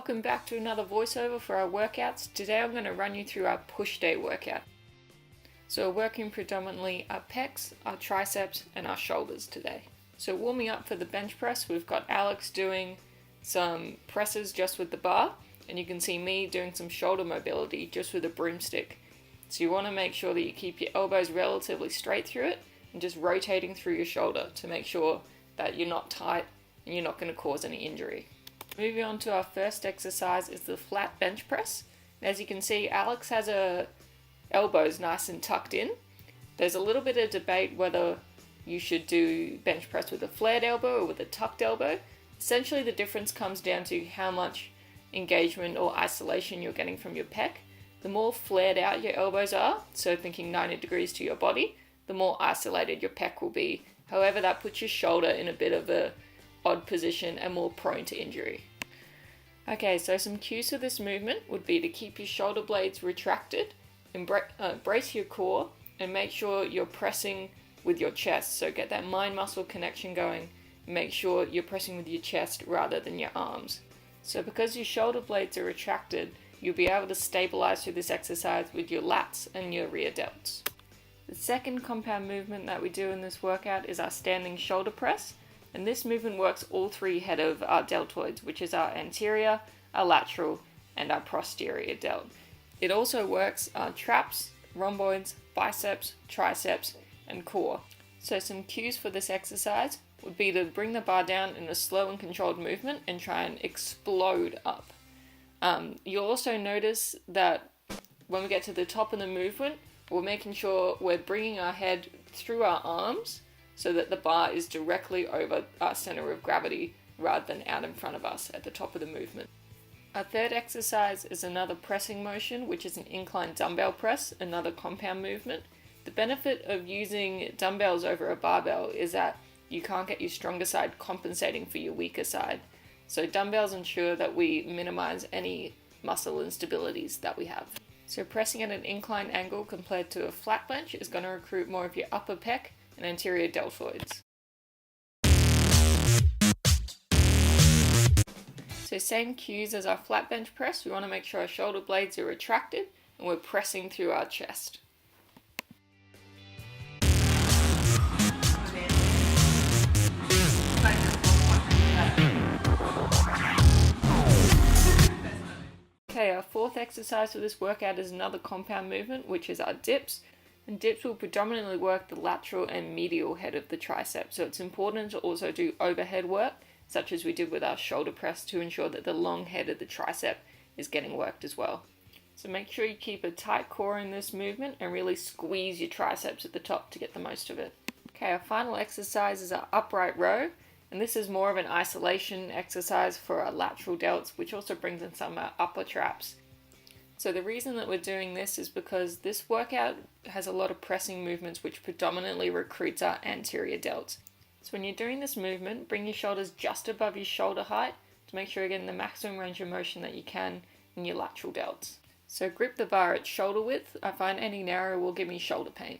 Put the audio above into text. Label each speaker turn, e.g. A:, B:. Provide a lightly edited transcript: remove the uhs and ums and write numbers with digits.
A: welcome back to another voiceover for our workouts. Today I'm going to run you through our push day workout. So we're working predominantly our pecs, our triceps and our shoulders today. So warming up for the bench press, we've got Alex doing some presses just with the bar, and you can see me doing some shoulder mobility just with a broomstick. So you want to make sure that you keep your elbows relatively straight through it and just rotating through your shoulder to make sure that you're not tight and you're not going to cause any injury. Moving on to our first exercise is the flat bench press. As you can see, Alex has her elbows nice and tucked in. There's a little bit of debate whether you should do bench press with a flared elbow or with a tucked elbow. Essentially the difference comes down to how much engagement or isolation you're getting from your pec. The more flared out your elbows are, so thinking 90 degrees to your body, the more isolated your pec will be. However, that puts your shoulder in a bit of a odd position and more prone to injury. Okay, so some cues for this movement would be to keep your shoulder blades retracted, brace your core, and make sure you're pressing with your chest. So get that mind muscle connection going. Make sure you're pressing with your chest rather than your arms. So because your shoulder blades are retracted, you'll be able to stabilize through this exercise with your lats and your rear delts. The second compound movement that we do in this workout is our standing shoulder press. And this movement works all three head of our deltoids, which is our anterior, our lateral, and our posterior delt. It also works our traps, rhomboids, biceps, triceps, and core. So some cues for this exercise would be to bring the bar down in a slow and controlled movement and try and explode up. You'll also notice that when we get to the top of the movement, we're making sure we're bringing our head through our arms so that the bar is directly over our center of gravity rather than out in front of us at the top of the movement. Our third exercise is another pressing motion, which is an incline dumbbell press, another compound movement. The benefit of using dumbbells over a barbell is that you can't get your stronger side compensating for your weaker side. So dumbbells ensure that we minimize any muscle instabilities that we have. So pressing at an incline angle compared to a flat bench is going to recruit more of your upper pec and anterior deltoids. So same cues as our flat bench press, we want to make sure our shoulder blades are retracted and we're pressing through our chest. Okay, our fourth exercise for this workout is another compound movement, which is our dips. And dips will predominantly work the lateral and medial head of the tricep. So it's important to also do overhead work, such as we did with our shoulder press, to ensure that the long head of the tricep is getting worked as well. So make sure you keep a tight core in this movement and really squeeze your triceps at the top to get the most of it. Okay, our final exercise is our upright row. And this is more of an isolation exercise for our lateral delts, which also brings in some upper traps. So the reason that we're doing this is because this workout has a lot of pressing movements which predominantly recruits our anterior delts. So when you're doing this movement, bring your shoulders just above your shoulder height to make sure you're getting the maximum range of motion that you can in your lateral delts. So grip the bar at shoulder width. I find any narrower will give me shoulder pain.